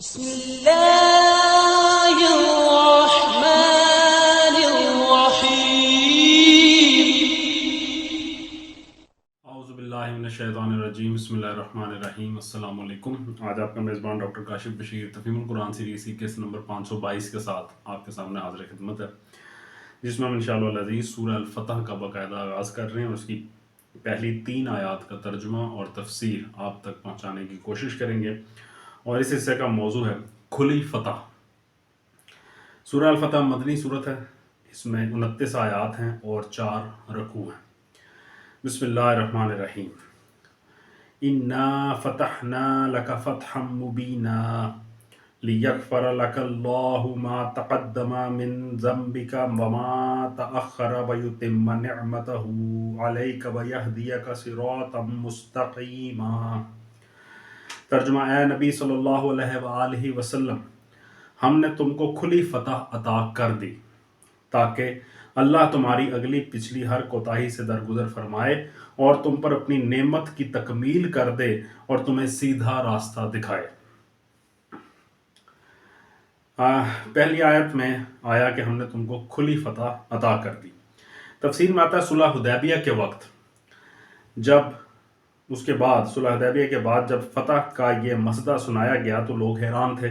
بسم اللہ الرحمن الرحیم۔ اعوذ باللہ من الشیطان الرجیم، بسم اللہ الرحمن الرحیم۔ السلام علیکم۔ آج آپ کا میزبان ڈاکٹر کاشف بشیر تفہیم القرآن سیریز کی قسط نمبر 522 کے ساتھ آپ کے سامنے حاضر خدمت ہے، جس میں ہم انشاءاللہ العزیز سورہ الفتح کا باقاعدہ آغاز کر رہے ہیں اور اس کی پہلی 3 آیات کا ترجمہ اور تفسیر آپ تک پہنچانے کی کوشش کریں گے، اور اس حصے کا موضوع ہے کھلی فتح۔ سورہ الفتح مدنی صورت ہے، اس میں 29 آیات ہیں اور 4 رکوع ہیں۔ بسم اللہ الرحمن الرحیم۔ انا فتحنا لك فتحا مبینا لیغفر لك اللہ ما تقدم من ذنبك وما تأخر ویتم نعمته علیک ویہدیک صراطا مستقیما۔ ترجمہ: اے نبی صلی اللہ علیہ وآلہ وسلم، ہم نے تم کو کھلی فتح عطا کر دی تاکہ اللہ تمہاری اگلی پچھلی ہر کوتاہی سے درگزر فرمائے اور تم پر اپنی نعمت کی تکمیل کر دے اور تمہیں سیدھا راستہ دکھائے۔ پہلی آیت میں آیا کہ ہم نے تم کو کھلی فتح عطا کر دی۔ تفسیر میں آتا ہے صلح حدیبیہ کے وقت، جب اس کے بعد صلح حدیبیہ کے بعد جب فتح کا یہ مسئلہ سنایا گیا تو لوگ حیران تھے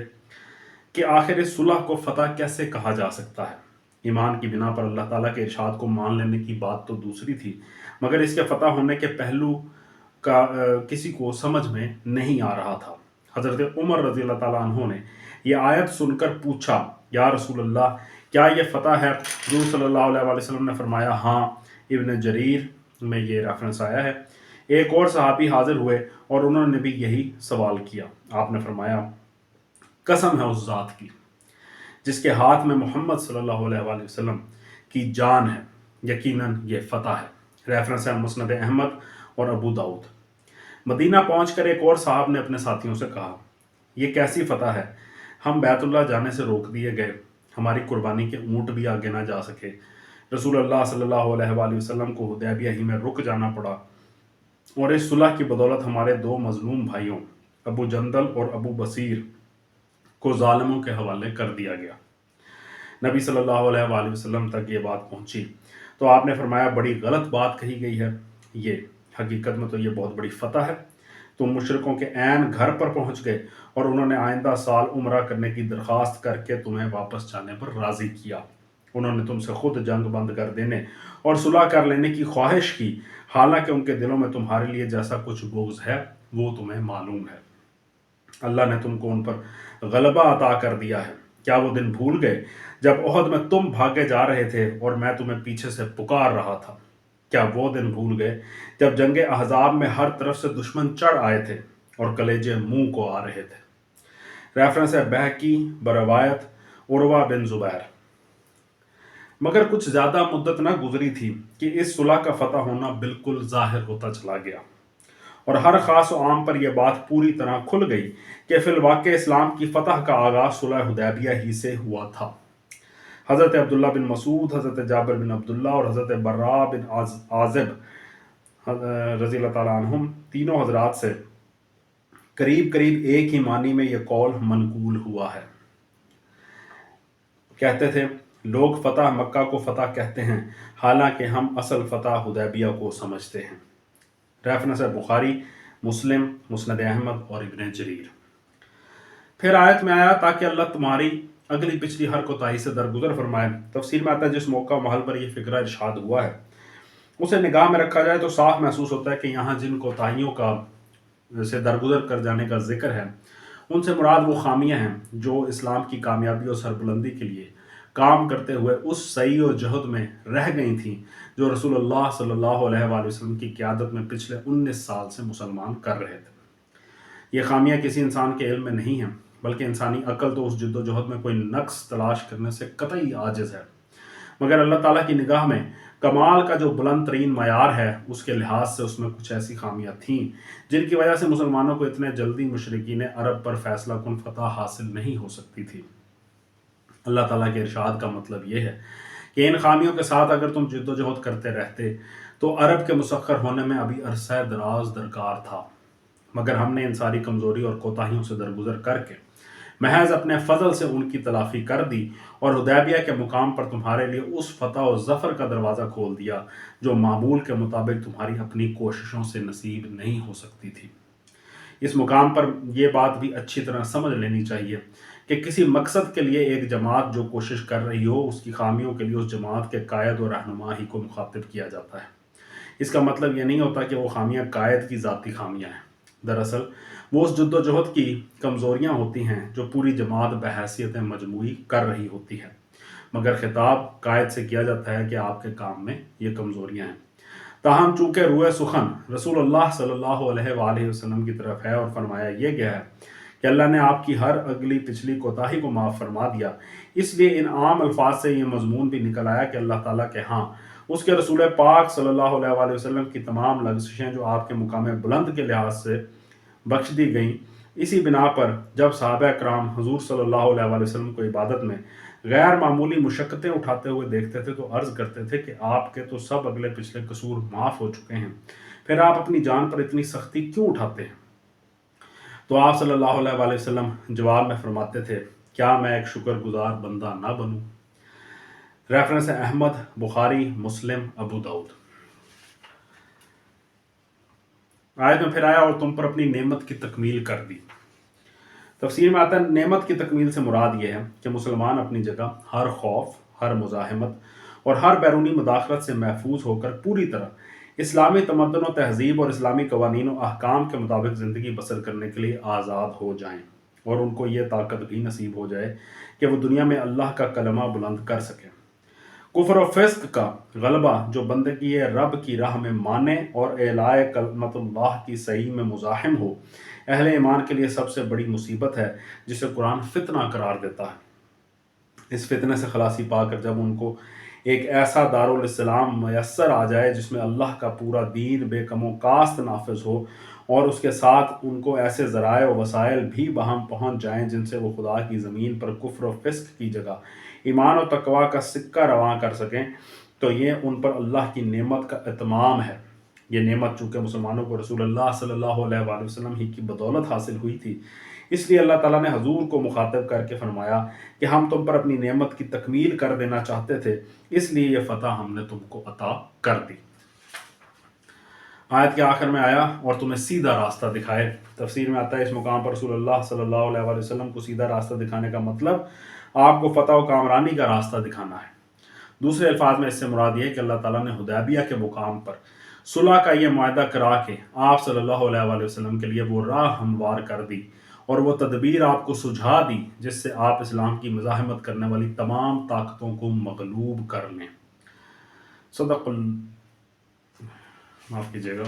کہ آخر اس صلح کو فتح کیسے کہا جا سکتا ہے۔ ایمان کی بنا پر اللہ تعالیٰ کے ارشاد کو مان لینے کی بات تو دوسری تھی، مگر اس کے فتح ہونے کے پہلو کا کسی کو سمجھ میں نہیں آ رہا تھا۔ حضرت عمر رضی اللہ تعالیٰ عنہ نے یہ آیت سن کر پوچھا، یا رسول اللہ، کیا یہ فتح ہے؟ حضور صلی اللہ علیہ وآلہ وسلم نے فرمایا، ہاں۔ ابن جریر میں یہ ریفرنس آیا ہے۔ ایک اور صحابی حاضر ہوئے اور انہوں نے بھی یہی سوال کیا۔ آپ نے فرمایا، قسم ہے اس ذات کی جس کے ہاتھ میں محمد صلی اللہ علیہ وآلہ وسلم کی جان ہے، یقیناً یہ فتح ہے۔ ریفرنس ہے مسند احمد اور ابو داؤد۔ مدینہ پہنچ کر ایک اور صاحب نے اپنے ساتھیوں سے کہا، یہ کیسی فتح ہے؟ ہم بیت اللہ جانے سے روک دیے گئے، ہماری قربانی کے اونٹ بھی آگے نہ جا سکے، رسول اللہ صلی اللہ علیہ وآلہ وسلم کو حدیبیہ ہی میں رک جانا پڑا، اور اس صلح کی بدولت ہمارے 2 مظلوم بھائیوں ابو جندل اور ابو بصیر کو ظالموں کے حوالے کر دیا گیا۔ نبی صلی اللہ علیہ وآلہ وسلم تک یہ بات پہنچی تو آپ نے فرمایا، بڑی غلط بات کہی گئی ہے، یہ حقیقت میں تو یہ بہت بڑی فتح ہے۔ تم مشرکوں کے عین گھر پر پہنچ گئے اور انہوں نے آئندہ سال عمرہ کرنے کی درخواست کر کے تمہیں واپس جانے پر راضی کیا۔ انہوں نے تم سے خود جنگ بند کر دینے اور صلح کر لینے کی خواہش کی، حالانکہ ان کے دلوں میں تمہارے لیے جیسا کچھ بغض ہے وہ تمہیں معلوم ہے۔ اللہ نے تم کو ان پر غلبہ عطا کر دیا ہے۔ کیا وہ دن بھول گئے جب احد میں تم بھاگے جا رہے تھے اور میں تمہیں پیچھے سے پکار رہا تھا؟ کیا وہ دن بھول گئے جب جنگ احزاب میں ہر طرف سے دشمن چڑھ آئے تھے اور کلیجے منہ کو آ رہے تھے؟ ریفرنس ہے بہقی بروایت عروہ بن زبیر۔ مگر کچھ زیادہ مدت نہ گزری تھی کہ اس صلح کا فتح ہونا بالکل ظاہر ہوتا چلا گیا، اور ہر خاص و عام پر یہ بات پوری طرح کھل گئی کہ فی الواقع اسلام کی فتح کا آغاز صلح حدیبیہ ہی سے ہوا تھا۔ حضرت عبداللہ بن مسعود، حضرت جابر بن عبداللہ اور حضرت براء بن عازب رضی اللہ تعالیٰ عنہم تینوں حضرات سے قریب ایک ہی معنی میں یہ قول منقول ہوا ہے۔ کہتے تھے، لوگ فتح مکہ کو فتح کہتے ہیں، حالانکہ ہم اصل فتح حدیبیہ کو سمجھتے ہیں۔ ریفرنس ہے بخاری، مسلم، مسند احمد اور ابن جریر۔ پھر آیت میں آیا، تاکہ اللہ تمہاری اگلی پچھلی ہر کوتاہی سے درگزر فرمائے۔ تفسیر میں آتا ہے، جس موقع محل پر یہ فکرہ ارشاد ہوا ہے اسے نگاہ میں رکھا جائے تو صاف محسوس ہوتا ہے کہ یہاں جن کوتاہیوں کا سے درگزر کر جانے کا ذکر ہے ان سے مراد وہ خامیاں ہیں جو اسلام کی کامیابی اور سربلندی کے لیے کام کرتے ہوئے اس سعی و جہد میں رہ گئی تھیں جو رسول اللہ صلی اللہ علیہ وآلہ وسلم کی قیادت میں پچھلے 19 سال سے مسلمان کر رہے تھے۔ یہ خامیاں کسی انسان کے علم میں نہیں ہیں، بلکہ انسانی عقل تو اس جد و جہد میں کوئی نقص تلاش کرنے سے قطعی عاجز ہے، مگر اللہ تعالیٰ کی نگاہ میں کمال کا جو بلند ترین معیار ہے اس کے لحاظ سے اس میں کچھ ایسی خامیاں تھیں جن کی وجہ سے مسلمانوں کو اتنے جلدی مشرکین عرب پر فیصلہ کن فتح حاصل نہیں ہو سکتی تھی۔ اللہ تعالیٰ کے ارشاد کا مطلب یہ ہے کہ ان خامیوں کے ساتھ اگر تم جد و جہد کرتے رہتے تو عرب کے مسخر ہونے میں ابھی عرصہ دراز درکار تھا، مگر ہم نے ان ساری کمزوری اور کوتاہیوں سے درگزر کر کے محض اپنے فضل سے ان کی تلافی کر دی اور حدیبیہ کے مقام پر تمہارے لیے اس فتح و ظفر کا دروازہ کھول دیا جو معمول کے مطابق تمہاری اپنی کوششوں سے نصیب نہیں ہو سکتی تھی۔ اس مقام پر یہ بات بھی اچھی طرح سمجھ لینی چاہیے کہ کسی مقصد کے لیے ایک جماعت جو کوشش کر رہی ہو، اس کی خامیوں کے لیے اس جماعت کے قائد و رہنما ہی کو مخاطب کیا جاتا ہے۔ اس کا مطلب یہ نہیں ہوتا کہ وہ خامیاں قائد کی ذاتی خامیاں ہیں۔ دراصل وہ اس جد و جہد کی کمزوریاں ہوتی ہیں جو پوری جماعت بحیثیت مجموعی کر رہی ہوتی ہے، مگر خطاب قائد سے کیا جاتا ہے کہ آپ کے کام میں یہ کمزوریاں ہیں۔ تاہم چونکہ روح سخن رسول اللہ صلی اللہ علیہ وآلہ وسلم کی طرف ہے اور فرمایا یہ گیا ہے کہ اللہ نے آپ کی ہر اگلی پچھلی کوتاہی کو معاف فرما دیا، اس لیے ان عام الفاظ سے یہ مضمون بھی نکل آیا کہ اللہ تعالیٰ کے ہاں اس کے رسول پاک صلی اللہ علیہ وآلہ وسلم کی تمام لغزشیں جو آپ کے مقام بلند کے لحاظ سے بخش دی گئیں، اسی بنا پر جب صحابہ کرام حضور صلی اللہ علیہ وآلہ وسلم کو عبادت میں غیر معمولی مشقتیں اٹھاتے ہوئے دیکھتے تھے تو عرض کرتے تھے کہ آپ کے تو سب اگلے پچھلے قصور معاف ہو چکے ہیں، پھر آپ اپنی جان پر اتنی سختی کیوں اٹھاتے ہیں؟ تو آپ صلی اللہ علیہ وآلہ وسلم جواب میں فرماتے تھے، کیا میں ایک شکر گزار بندہ نہ بنوں؟ ریفرنس ہے احمد، بخاری، مسلم، ابو داؤد۔ آیت میں پھر آیا اور تم پر اپنی نعمت کی تکمیل کر دی۔ تفسیر میں آتا ہے نعمت کی تکمیل سے مراد یہ ہے کہ مسلمان اپنی جگہ ہر خوف، ہر مزاحمت اور ہر بیرونی مداخلت سے محفوظ ہو کر پوری طرح اسلامی تمدن و تہذیب اور اسلامی قوانین و احکام کے مطابق زندگی بسر کرنے کے لیے آزاد ہو جائیں، اور ان کو یہ طاقت بھی نصیب ہو جائے کہ وہ دنیا میں اللہ کا کلمہ بلند کر سکیں۔ کفر و فسق کا غلبہ جو بندگی رب کی راہ میں مانے اور اعلاء کلمت اللہ کی صحیح میں مزاحم ہو، اہل ایمان کے لیے سب سے بڑی مصیبت ہے جسے قرآن فتنہ قرار دیتا ہے۔ اس فتنے سے خلاصی پا کر جب ان کو ایک ایسا دارالاسلام میسر آ جائے جس میں اللہ کا پورا دین بے کم و کاست نافذ ہو، اور اس کے ساتھ ان کو ایسے ذرائع و وسائل بھی بہم پہنچ جائیں جن سے وہ خدا کی زمین پر کفر و فسق کی جگہ ایمان و تقوی کا سکہ رواں کر سکیں، تو یہ ان پر اللہ کی نعمت کا اتمام ہے۔ یہ نعمت چونکہ مسلمانوں کو رسول اللہ صلی اللہ علیہ وآلہ وسلم ہی کی بدولت حاصل ہوئی تھی، اس لیے اللہ تعالیٰ نے حضور کو مخاطب کر کے فرمایا کہ ہم تم پر اپنی نعمت کی تکمیل کر دینا چاہتے تھے، اس لیے یہ فتح ہم نے تم کو عطا کر دی۔ آیت کے آخر میں آیا اور تمہیں سیدھا راستہ دکھائے۔ تفسیر میں آتا ہے اس مقام پر رسول اللہ صلی اللہ علیہ وآلہ وسلم کو سیدھا راستہ دکھانے کا مطلب آپ کو فتح و کامرانی کا راستہ دکھانا ہے۔ دوسرے الفاظ میں اس سے مراد یہ ہے کہ اللہ تعالیٰ نے حدیبیہ کے مقام پر صلح کا یہ معاہدہ کرا کے آپ صلی اللہ علیہ وآلہ وسلم کے لیے وہ راہ ہموار کر دی اور وہ تدبیر آپ کو سجھا دی جس سے آپ اسلام کی مزاحمت کرنے والی تمام طاقتوں کو مغلوب کر لیں۔ صدق معاف کیجیے گا۔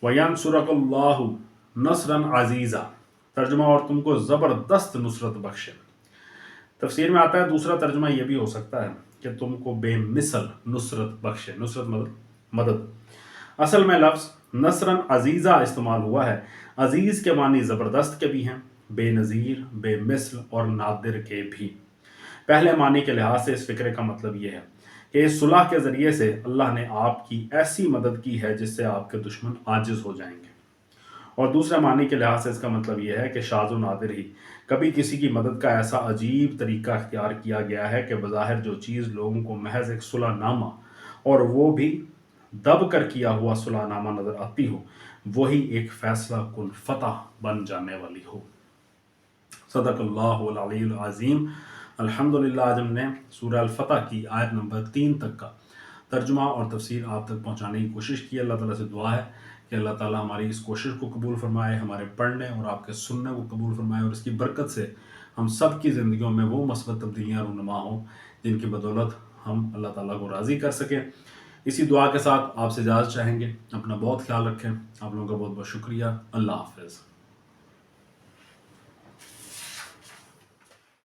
وَيَنْصُرَكَ اللَّهُ نَصْرًا عَزِيزًا، ترجمہ اور تم کو زبردست نصرت بخشے۔ تفسیر میں آتا ہے دوسرا ترجمہ یہ بھی ہو سکتا ہے کہ تم کو بے مثل نصرت بخشے۔ نصرت مدد۔ اصل میں لفظ نصرًا عزیزا استعمال ہوا ہے۔ عزیز کے معنی زبردست کے بھی ہیں، بے نظیر، بے مثل اور نادر کے بھی۔ پہلے معنی کے لحاظ سے اس فقرے کا مطلب یہ ہے کہ اس صلح کے ذریعے سے اللہ نے آپ کی ایسی مدد کی ہے جس سے آپ کے دشمن عاجز ہو جائیں گے، اور دوسرے معنی کے لحاظ سے اس کا مطلب یہ ہے کہ شاذ و نادر ہی کبھی کسی کی مدد کا ایسا عجیب طریقہ اختیار کیا گیا ہے کہ بظاہر جو چیز لوگوں کو محض ایک صلح نامہ اور وہ بھی دب کر کیا ہوا صلح نامہ نظر آتی ہو، وہی ایک فیصلہ کن فتح بن جانے والی ہو۔ صدق اللہ العلی العظیم۔ الحمدللہ آج ہم نے سورہ الفتح کی آیت نمبر 3 تک کا ترجمہ اور تفسیر آپ تک پہنچانے کی کوشش کی۔ اللہ تعالیٰ سے دعا ہے کہ اللہ تعالیٰ ہماری اس کوشش کو قبول فرمائے، ہمارے پڑھنے اور آپ کے سننے کو قبول فرمائے، اور اس کی برکت سے ہم سب کی زندگیوں میں وہ مثبت تبدیلیاں رونما ہوں جن کی بدولت ہم اللہ تعالیٰ کو راضی کر سکیں۔ اسی دعا کے ساتھ آپ سے اجازت چاہیں گے۔ اپنا بہت خیال رکھیں۔ آپ لوگوں کا بہت بہت شکریہ۔ اللہ حافظ۔